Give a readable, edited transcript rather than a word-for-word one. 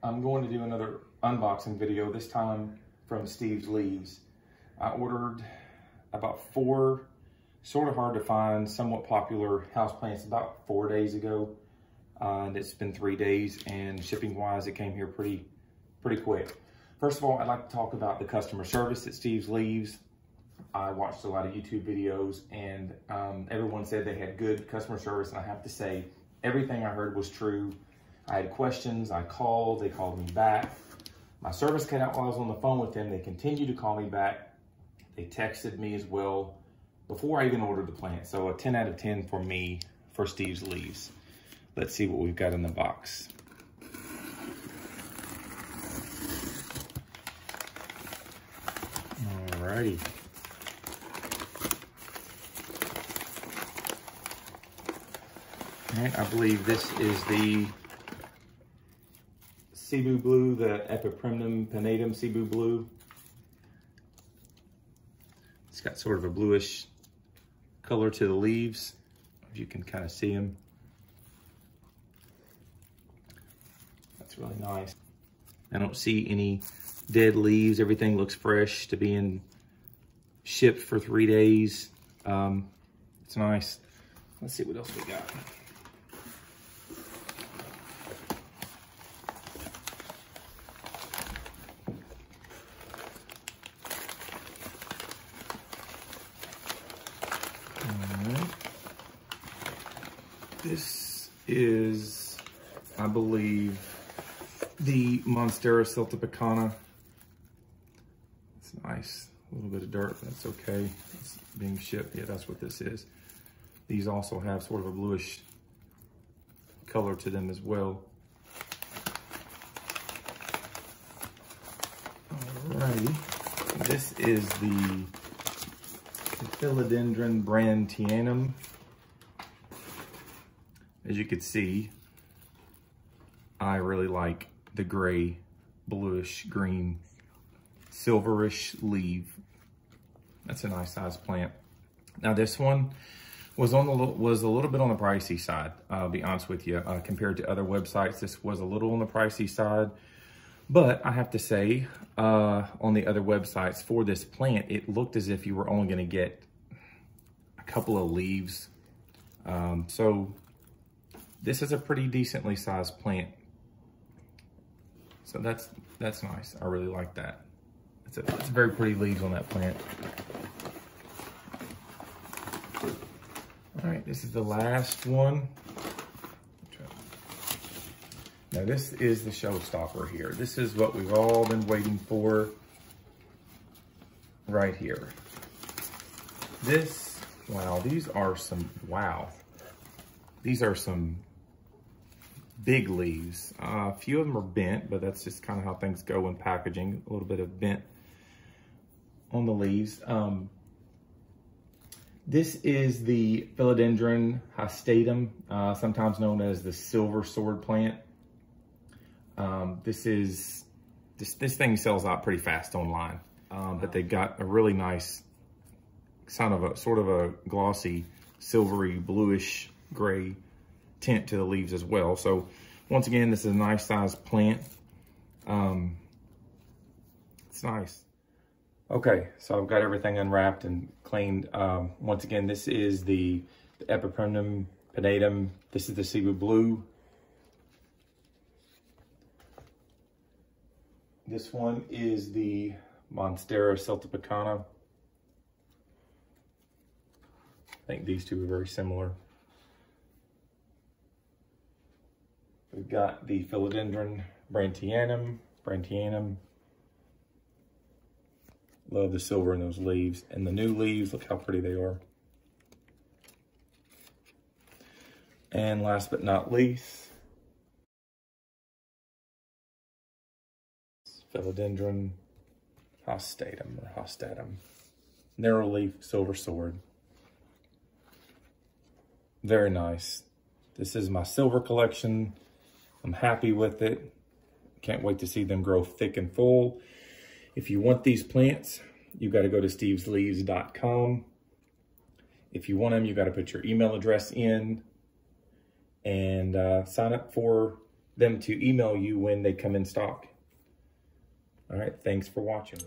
I'm going to do another unboxing video, this time from Steve's Leaves. I ordered about 4 sort of hard to find, somewhat popular houseplants about 4 days ago. And it's been 3 days, and shipping wise, it came here pretty quick. First of all, I'd like to talk about the customer service at Steve's Leaves. I watched a lot of YouTube videos, and everyone said they had good customer service, and I have to say, everything I heard was true. I had questions, I called, they called me back. My service cut out while I was on the phone with them. They continued to call me back. They texted me as well before I even ordered the plant. So a 10 out of 10 for me for Steve's Leaves. Let's see what we've got in the box. Alrighty. All right, I believe this is the Cebu Blue, the Epipremnum pinnatum Cebu Blue. It's got sort of a bluish color to the leaves, if you can kind of see them. That's really nice. I don't see any dead leaves. Everything looks fresh to being shipped for 3 days. It's nice. Let's see what else we got. This is, I believe, the MONSTERA SILTEPECANA. It's nice. A little bit of dirt, but that's okay. It's being shipped. Yeah, that's what this is. These also have sort of a bluish color to them as well. Alrighty. This is the PHILODENDRON BRANDTIANUM. As you can see, I really like the gray, bluish, green, silverish leaf. That's a nice size plant. Now this one was a little bit on the pricey side. I'll be honest with you. Compared to other websites, this was a little on the pricey side. But I have to say, on the other websites for this plant, it looked as if you were only going to get a couple of leaves. So this is a pretty decently sized plant. So that's nice. I really like that. It's very pretty leaves on that plant. All right, this is the last one. Now this is the showstopper here. This is what we've all been waiting for right here. This, wow, these are some big leaves. A few of them are bent, but that's just kind of how things go in packaging. A little bit of bent on the leaves. This is the Philodendron hastatum, sometimes known as the silver sword plant. This thing sells out pretty fast online, but they got a really nice sort of a glossy, silvery, bluish, gray tint to the leaves as well. So once again, this is a nice sized plant. It's nice. Okay, so I've got everything unwrapped and cleaned. Once again, this is the Epipremnum pinnatum. This is the Cebu Blue. This one is the MONSTERA SILTEPECANA. I think these two are very similar. We've got the Philodendron BRANDTIANUM. Love the silver in those leaves. And the new leaves, look how pretty they are. And last but not least, Philodendron hastatum. Narrow leaf silver sword. Very nice. This is my silver collection. I'm happy with it. Can't wait to see them grow thick and full. If you want these plants, you got to go to stevesleaves.com. If you want them, you got to put your email address in and sign up for them to email you when they come in stock. All right, thanks for watching.